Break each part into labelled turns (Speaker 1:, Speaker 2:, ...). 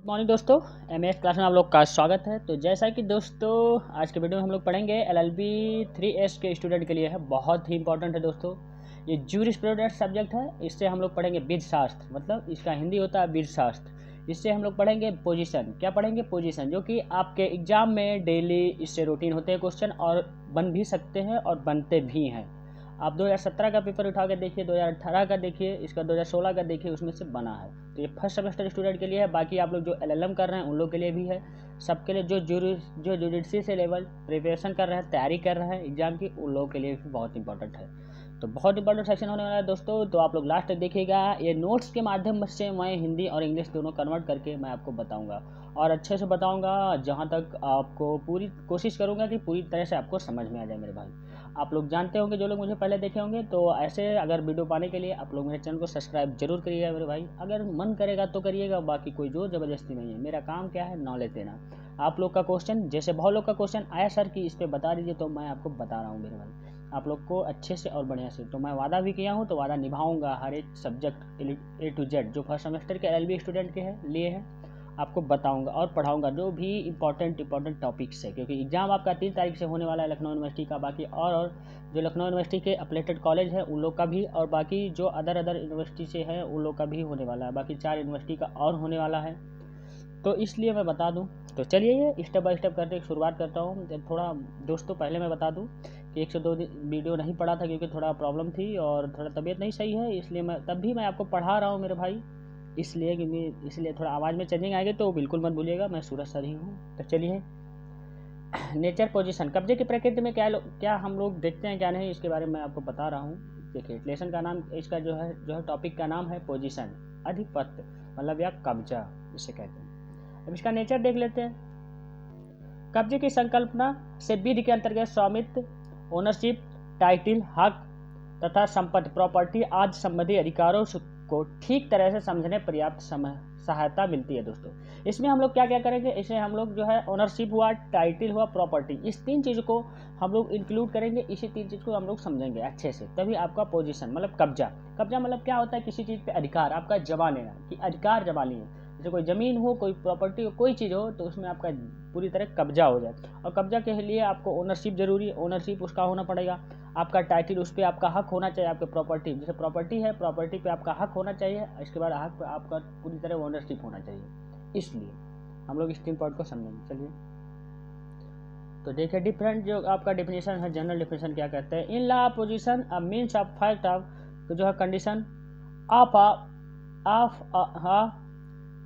Speaker 1: Morning दोस्तों, MS class में आप लोग का स्वागत है। तो जैसा कि दोस्तों आज के वीडियो में हम लोग पढ़ेंगे एलएलबी 3S के स्टूडेंट के लिए है, बहुत ही इंपॉर्टेंट है दोस्तों। ये जूरिस्प्रूडेंस सब्जेक्ट है, इससे हम लोग पढ़ेंगे विधि शास्त्र, मतलब इसका हिंदी होता है विधि शास्त्र। इससे हम लोग पढ़ेंगे पोजीशन। क्या पढ़ेंगे? पोजीशन, जो कि आपके एग्जाम में डेली इससे रूटीन होते हैं क्वेश्चन, और बन भी सकते हैं और बनते भी हैं। आप 2017 का पेपर उठा कर देखिए, 2018 का देखिए, इसका 2016 का देखिए, उसमें से बना है। तो ये फर्स्ट सेमेस्टर स्टूडेंट के लिए है। बाकी आप लोग जो एलएलएम कर रहे हैं उन लोग के लिए भी है। सबके लिए जो जुडिशरी से लेवल प्रिपरेशन कर रहे हैं, तैयारी कर रहे हैं एग्जाम की, उन लोगों के लिए भी बहुत इंपॉर्टेंट है। तो बहुत इंपॉर्टेंट सेक्शन होने वाला है दोस्तों, तो आप लोग लास्ट तक देखिएगा। ये नोट्स के माध्यम से मैं हिंदी और इंग्लिश दोनों कन्वर्ट करके मैं आपको बताऊंगा, और अच्छे से बताऊंगा, जहां तक आपको पूरी कोशिश करूंगा कि पूरी तरह से आपको समझ में आ जाए मेरे भाई। आप लोग जानते होंगे, जो लोग मुझे पहले देखे होंगे, तो ऐसे अगर वीडियो पाने के लिए आप लोग मेरे चैनल को सब्सक्राइब जरूर करिएगा मेरे भाई। अगर मन करेगा तो करिएगा, बाकी कोई जोर ज़बरदस्ती नहीं है। मेरा काम क्या है? नॉलेज देना। आप लोग का क्वेश्चन, जैसे बहुत लोग का क्वेश्चन आया सर कि इस पर बता दीजिए, तो मैं आपको बता रहा हूँ मेरे भाई, आप लोग को अच्छे से और बढ़िया से। तो मैं वादा भी किया हूँ, तो वादा निभाऊंगा। हर एक सब्जेक्ट A to Z जो फर्स्ट सेमेस्टर के एलएलबी स्टूडेंट के लिए है, आपको बताऊंगा और पढ़ाऊंगा, जो भी इंपॉर्टेंट टॉपिक्स है। क्योंकि एग्जाम आपका 3 तारीख से होने वाला है लखनऊ यूनिवर्सिटी का। बाकी और जो लखनऊ यूनिवर्सिटी के अफिलिएटेड कॉलेज है उन लोग का भी, और बाकी जो अदर यूनिवर्सिटी से है उन लोग का भी होने वाला है। बाकी 4 यूनिवर्सिटी का और होने वाला है, तो इसलिए मैं बता दूं। तो चलिए ये स्टेप बाय स्टेप करके शुरुआत करता हूँ। थोड़ा दोस्तों पहले मैं बता दूं कि 1 से 2 वीडियो नहीं पढ़ा था, क्योंकि थोड़ा प्रॉब्लम थी और थोड़ा तबीयत नहीं सही है, इसलिए तब भी मैं आपको पढ़ा रहा हूँ मेरे भाई। इसलिए थोड़ा आवाज़ में चेंजिंग आएगी, तो बिल्कुल मत भूलिएगा, मैं सूरज सर ही हूँ। तो चलिए, नेचर पोजीशन, कब्जे की प्रकृति में क्या हम लोग देखते हैं क्या नहीं, इसके बारे में मैं आपको बता रहा हूँ। देखिए, लेसन का नाम, इसका जो है टॉपिक का नाम है पोजीशन, अधिपत्य, मतलब या कब्जा इसे कहते हैं। अब इसका नेचर देख लेते हैं। कब्जे की संकल्पना से विधि के अंतर्गत स्वामित्व, ओनरशिप, टाइटिल, हक तथा संपत्ति, प्रॉपर्टी आदि संबंधी अधिकारों को ठीक तरह से समझने पर्याप्त सहायता मिलती है दोस्तों। इसमें हम लोग क्या क्या करेंगे? इसे हम लोग जो है ओनरशिप हुआ, टाइटिल हुआ, प्रॉपर्टी, इस 3 चीज़ को हम लोग इंक्लूड करेंगे। इसी 3 चीज़ को हम लोग समझेंगे अच्छे से, तभी आपका पोजीशन मतलब कब्जा। कब्जा मतलब क्या होता है? किसी चीज़ पे अधिकार, आपका जमा लेना, कि अधिकार जमा लिए। जैसे कोई ज़मीन हो, कोई प्रॉपर्टी हो, कोई चीज़ हो, तो उसमें आपका पूरी तरह कब्जा हो जाए। और कब्जा के लिए आपको ओनरशिप जरूरी है, ओनरशिप उसका होना पड़ेगा। आपका टाइटिल, उस पर आपका हक होना चाहिए। आपके प्रॉपर्टी, जैसे प्रॉपर्टी है, प्रॉपर्टी पे आपका हक होना चाहिए। इसके बाद हक पे आपका पूरी तरह ओनरशिप होना चाहिए। इसलिए हम लोग इस 3 पॉइंट को समझेंगे। चलिए, तो देखिए डिफरेंट जो आपका डेफिनेशन है, जनरल डेफिनेशन क्या कहते हैं? In law position a means of fact of, तो जो है condition of a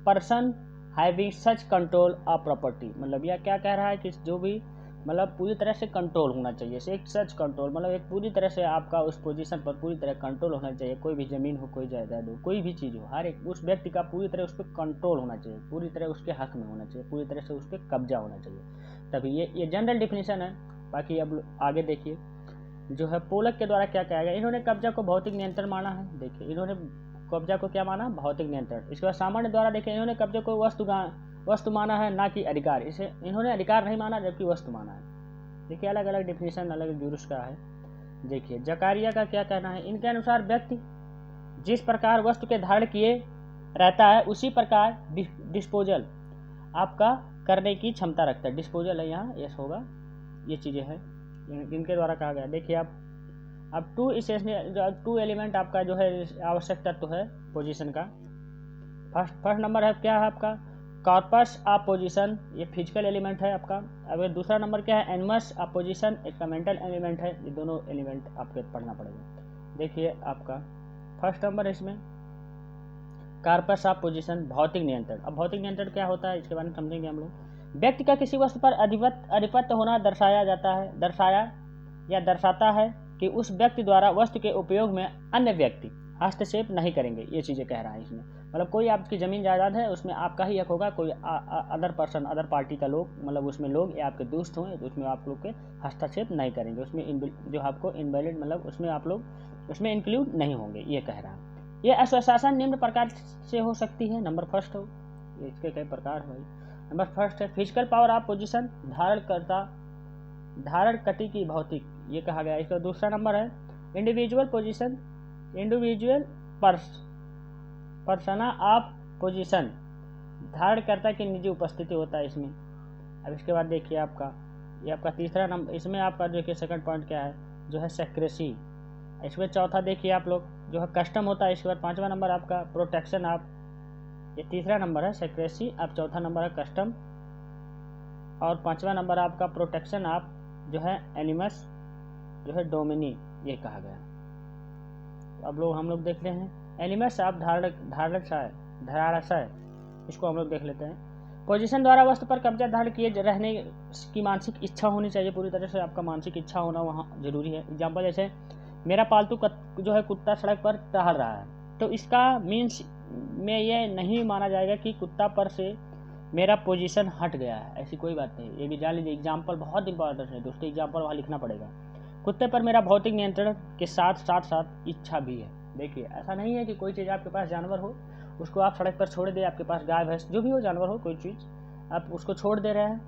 Speaker 1: person having such control of property. मतलब यह क्या कह रहा है कि जो भी, मतलब पूरी तरह से कंट्रोल होना चाहिए। एक सच कंट्रोल, मतलब एक पूरी तरह से आपका उस पोजीशन पर पूरी तरह कंट्रोल होना चाहिए। कोई भी ज़मीन हो, कोई जायदाद हो, कोई भी चीज़ हो, हर एक उस व्यक्ति का पूरी तरह उस पर कंट्रोल होना चाहिए, पूरी तरह उसके हक में होना चाहिए, पूरी तरह से उस पर कब्जा होना चाहिए। तभी ये जनरल डिफिनेशन है। बाकी अब आगे देखिए, जो है पोलक के द्वारा क्या कहा गया। इन्होंने कब्जा को भौतिक नियंत्रण माना है। देखिए, इन्होंने कब्जा को क्या माना? भौतिक नियंत्रण। इसके बाद सामान्य द्वारा देखिए, इन्होंने कब्जे को वस्तु माना है, ना कि अधिकार। इसे इन्होंने अधिकार नहीं माना, जबकि वस्तु माना है। देखिए, अलग अलग डिफिनेशन अलग जुरिस का है। देखिए, जकारिया का क्या कहना है? इनके अनुसार व्यक्ति जिस प्रकार वस्तु के धारण किए रहता है, उसी प्रकार डिस्पोजल आपका करने की क्षमता रखता है। डिस्पोजल है यहाँ, यस होगा, ये चीज़ें हैं इनके द्वारा कहा गया। देखिए, अब 2 एलिमेंट आपका जो है आवश्यक तत्व है पोजीशन का। फर्स्ट नंबर है, क्या है आपका? कॉर्पस ऑफ पोजीशन, ये फिजिकल एलिमेंट है आपका। अब दूसरा नंबर क्या है? एनिमस ऑफ पोजीशन, इसका मेंटल एलिमेंट है। ये दोनों एलिमेंट आपको पढ़ना पड़ेगा। देखिए, आपका फर्स्ट नंबर है इसमें कॉर्पस ऑफ पोजीशन, भौतिक नियंत्रण। अब भौतिक नियंत्रण क्या होता है, इसके बारे में समझेंगे हम लोग। व्यक्ति का किसी वस्तु पर अधिपत्य होना दर्शाता है कि उस व्यक्ति द्वारा वस्तु के उपयोग में अन्य व्यक्ति हस्तक्षेप नहीं करेंगे। ये चीज़ें कह रहा है इसमें। मतलब कोई आपकी ज़मीन जायदाद है, उसमें आपका ही हक होगा, कोई अदर पर्सन, अदर पार्टी का लोग, मतलब उसमें लोग या आपके दोस्त हों, तो उसमें आप लोग के हस्तक्षेप नहीं करेंगे। उसमें जो आपको इनवैलिड, मतलब उसमें आप लोग उसमें इंक्लूड नहीं होंगे, ये कह रहा है। ये अस्वशासन निम्न प्रकार से हो सकती है। नंबर फर्स्ट हो, इसके कई प्रकार हो। नंबर फर्स्ट है फिजिकल पावर ऑफ पोजीशन, धारण कटी की भौतिक, ये कहा गया। इसका दूसरा नंबर है individual possession, individual personal of possession, धारणकर्ता की निजी उपस्थिति होता है इसमें। अब इसके बाद देखिए आपका ये आपका तीसरा नंबर, इसमें आपका देखिए सेकंड पॉइंट क्या है, जो है सेक्रेसी। इसमें चौथा देखिए आप लोग जो है कस्टम होता है। इसके बाद पाँचवा नंबर आपका प्रोटेक्शन ऑफ, ये तीसरा नंबर है सेक्रेसी, अब चौथा नंबर है कस्टम और पाँचवा नंबर आपका प्रोटेक्शन ऑफ जो है एनिमस जो है डोमिनी, ये कहा गया। तो अब लोग हम लोग देख रहे हैं एनिमस ऑफ धारणशय, इसको हम लोग देख लेते हैं। पोजीशन द्वारा वस्तु पर कब्जा धारण किए रहने की मानसिक इच्छा होनी चाहिए, पूरी तरह से आपका मानसिक इच्छा होना वहाँ जरूरी है। एग्जाम्पल जैसे मेरा पालतू जो है कुत्ता सड़क पर टहल रहा है, तो इसका मीन्स में ये नहीं माना जाएगा कि कुत्ता पर से मेरा पोजीशन हट गया है, ऐसी कोई बात नहीं। ये भी जान लीजिए, एग्जाम्पल बहुत इंपॉर्टेंट है दोस्तों, एग्जाम्पल वहाँ लिखना पड़ेगा। कुत्ते पर मेरा भौतिक नियंत्रण के साथ साथ इच्छा भी है। देखिए ऐसा नहीं है कि कोई चीज़ आपके पास जानवर हो उसको आप सड़क पर छोड़ दे, आपके पास गाय भैंस जो भी हो जानवर हो कोई चीज़ आप उसको छोड़ दे रहे हैं,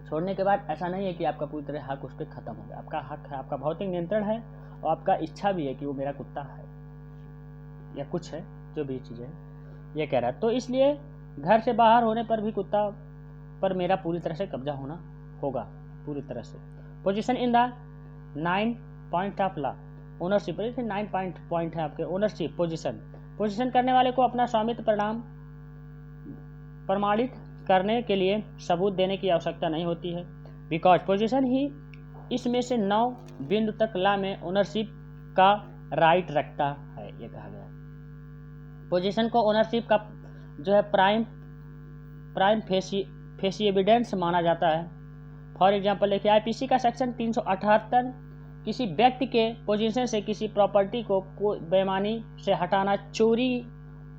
Speaker 1: छोड़ने के बाद ऐसा नहीं है कि आपका पूरी तरह हक उस पर ख़त्म हो गया। आपका हक है, आपका भौतिक नियंत्रण है और आपका इच्छा भी है कि वो मेरा कुत्ता है या कुछ है, जो भी चीज़ है ये कह रहा है। तो इसलिए घर से बाहर होने पर भी कुत्ता पर मेरा पूरी तरह से कब्जा होना होगा, पूरी तरह से। Position in the 9 point of law, ownership, 9 point है आपके। ओनरशिप पोजीशन करने वाले को अपना स्वामित्व प्रमाणित करने के लिए सबूत देने की आवश्यकता नहीं होती है, बिकॉज पोजीशन ही इसमें से 9 बिंदु तक लॉ में ओनरशिप का राइट रखता है, ये कहा गया। पोजीशन को ओनरशिप का जो है प्राइम फेसी एविडेंस माना जाता है। फॉर एग्जाम्पल देखिए आईपीसी का सेक्शन 378 किसी व्यक्ति के पोजीशन से किसी प्रॉपर्टी को बेईमानी से हटाना चोरी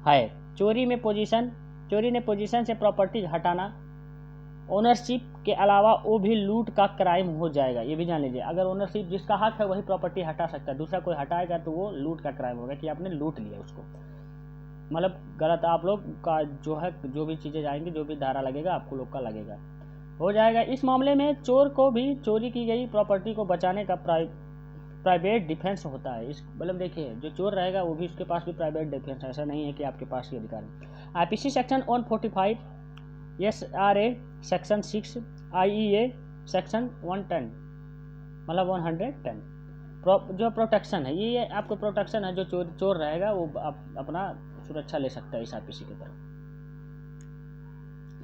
Speaker 1: है। चोरी ने पोजीशन से प्रॉपर्टी हटाना ओनरशिप के अलावा वो भी लूट का क्राइम हो जाएगा, ये भी जान लीजिए। अगर ओनरशिप जिसका हक है वही प्रॉपर्टी हटा सकता है, दूसरा कोई हटाएगा तो वो लूट का क्राइम होगा कि आपने लूट लिया उसको, मतलब गलत। आप लोग का जो है जो भी चीज़ें जाएंगी, जो भी धारा लगेगा आपको लोग का लगेगा, हो जाएगा। इस मामले में चोर को भी चोरी की गई प्रॉपर्टी को बचाने का प्राइवेट डिफेंस होता है। इस मतलब देखिए जो चोर रहेगा वो भी उसके पास भी प्राइवेट डिफेंस है, ऐसा नहीं है कि आपके पास ही अधिकार है। IPC section 145, SRA section 6, IEA section 110 मतलब 110 जो प्रोटेक्शन है, ये आपको प्रोटेक्शन है। जो चोर रहेगा वो अपना सुरक्षा ले सकता है इस आईपीसी की तरफ।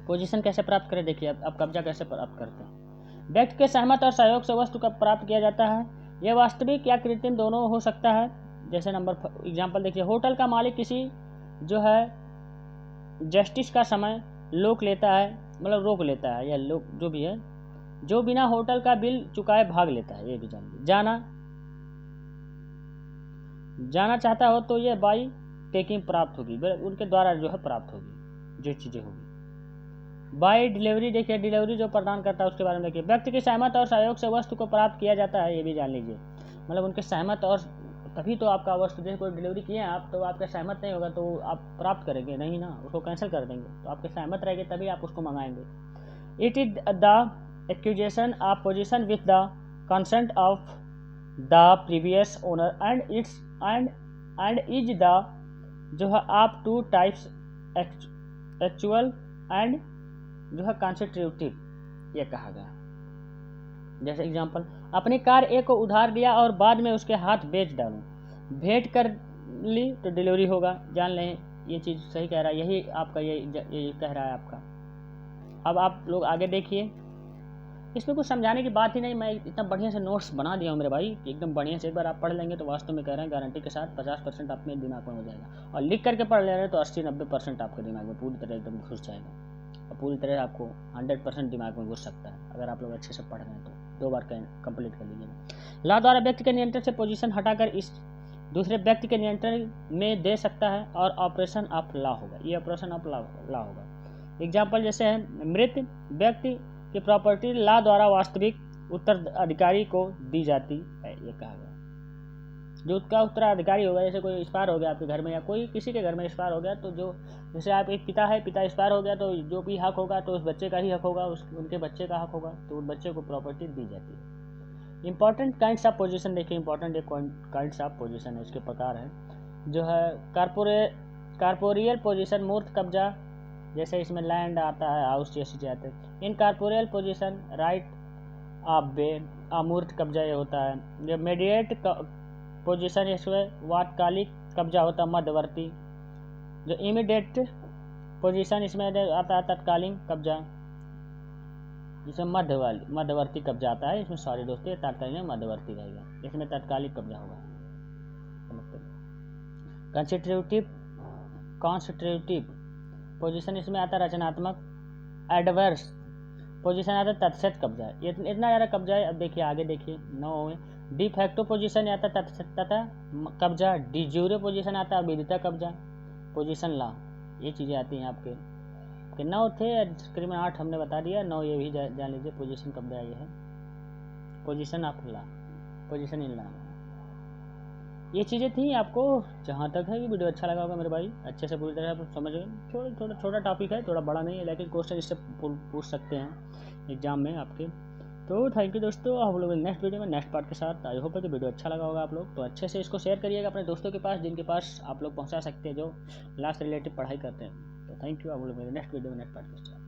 Speaker 1: पोजीशन कैसे प्राप्त करें, देखिए अब कब्जा कैसे प्राप्त करते हैं। व्यक्ति के सहमत और सहयोग से वस्तु का प्राप्त किया जाता है, यह वास्तविक या कृत्रिम दोनों हो सकता है। जैसे नंबर एग्जाम्पल देखिए, होटल का मालिक किसी जो है जस्टिस का समय रोक लेता है या लोग जो भी है, जो बिना होटल का बिल चुकाए भाग लेता है, ये भी जानिए। जाना चाहता हो तो ये बाई टेकिंग प्राप्त होगी, उनके द्वारा जो है प्राप्त होगी जो चीज़ें होगी। बाई डिलीवरी देखिए, डिलीवरी जो प्रदान करता है उसके बारे में देखिए। व्यक्ति की सहमत और सहयोग से वस्तु को प्राप्त किया जाता है, ये भी जान लीजिए। मतलब उनके सहमत और तभी तो आपका वस्तु जैसे कोई डिलीवरी किए हैं आप, तो आपके सहमत नहीं होगा तो आप प्राप्त करेंगे नहीं ना, उसको कैंसिल कर देंगे। तो आपके सहमत रहेंगे तभी आप उसको मंगाएंगे। It is the acquisition of possession with the consent of the previous owner and is the जो है आप 2 टाइप्स एक्चुअल एंड जो है कॉन्स्टिट्यूटिव, ये कहा गया। जैसे एग्जांपल, अपनी कार ए को उधार दिया और बाद में उसके हाथ बेच डालूं, भेंट कर ली तो डिलीवरी होगा। जान लें ये चीज़ सही कह रहा है, यही आपका ये कह रहा है आपका। अब आप लोग आगे देखिए, इसमें कुछ समझाने की बात ही नहीं, मैं इतना बढ़िया से नोट्स बना दिया हूँ मेरे भाई, एकदम बढ़िया से। एक बार आप पढ़ लेंगे तो वास्तव में कह रहे हैं गारंटी के साथ 50% अपने दिमाग में हो जाएगा, और लिख करके पढ़ ले रहे हैं तो 80-90% आपके दिमाग में पूरी तरह एकदम घुस जाएगा, और पूरी तरह आपको 100% दिमाग में घुस सकता है अगर आप लोग अच्छे से पढ़ रहे हैं तो। 2 बार कंप्लीट कर लीजिए। लॉ द्वारा व्यक्ति के नियंत्रण से पोजीशन हटाकर इस दूसरे व्यक्ति के नियंत्रण में दे सकता है, और ऑपरेशन ऑफ लॉ होगा, ये ऑपरेशन ऑफ लॉ होगा। एग्जाम्पल जैसे है, मृत व्यक्ति की प्रॉपर्टी लॉ द्वारा वास्तविक उत्तराधिकारी को दी जाती है, ये कहा गया। जो उसका उत्तराधिकारी होगा, जैसे कोई एक्सपायर हो गया आपके घर में या कोई किसी के घर में एक्सपायर हो गया, तो जो जैसे आप एक पिता एक्सपायर हो गया तो जो भी हक होगा तो उस बच्चे का ही हक होगा, उनके बच्चे का हक होगा, तो उस बच्चे को प्रॉपर्टी दी जाती है। इंपॉर्टेंट काइंड्स ऑफ पोजीशन देखिए, इंपॉर्टेंट एक काइंड्स ऑफ पोजीशन है, उसके प्रकार है जो है कारपोरियल पोजीशन, मूर्त कब्जा, जैसे इसमें लैंड आता है, हाउस जैसी चीज़ें आते हैं। इन कॉर्पोरियल पोजीशन राइट ऑफ बे अमूर्त कब्जा ये होता है। जो मीडिएट पोजीशन इसमें वातकालिक कब्जा होता है, मध्यवर्ती। जो इमीडिएट पोजीशन इसमें आता है तत्कालीन कब्जा, इसमें मध्यवर्ती कब्जा आता है। इसमें सॉरी दोस्तों, ये तत्कालीन मध्यवर्ती रहेगा, इसमें तत्कालिक कब्जा होगा। कॉन्स्टिट्यूटिव पोजीशन इसमें आता है रचनात्मक। एडवर्स पोजीशन आता है तत्सत कब्जा। इतना ज़्यादा कब्जा है। अब देखिए आगे देखिए 9 में डी फैक्टो पोजीशन आता है तथा कब्जा। डी ज्यूरे पोजीशन आता है विदिता कब्जा, पोजीशन लॉ। ये चीज़ें आती हैं आपके 9 थे, तकरीबन 8 हमने बता दिया। 9 ये भी जान लीजिए। पोजीशन कब्जा ये है, position of law, position in law. ये चीज़ें थी। आपको जहाँ तक है कि वीडियो अच्छा लगा होगा मेरे भाई, अच्छे से पूरी तरह आप समझ गए। थोड़ा छोटा टॉपिक है, थोड़ा बड़ा नहीं है, लेकिन क्वेश्चन इससे पूछ सकते हैं एग्जाम में आपके। तो थैंक यू दोस्तों, आप लोग नेक्स्ट वीडियो में नेक्स्ट पार्ट के साथ। आई होप है कि वीडियो अच्छा लगा होगा आप लोग। तो अच्छे से इसको शेयर करिएगा अपने दोस्तों के पास, जिनके पास आप लोग पहुँचा सकते हैं, जो लॉ से रिलेटेड पढ़ाई करते हैं। तो थैंक यू, आप लोग मेरे नेक्स्ट वीडियो में नेक्स्ट पार्ट के साथ।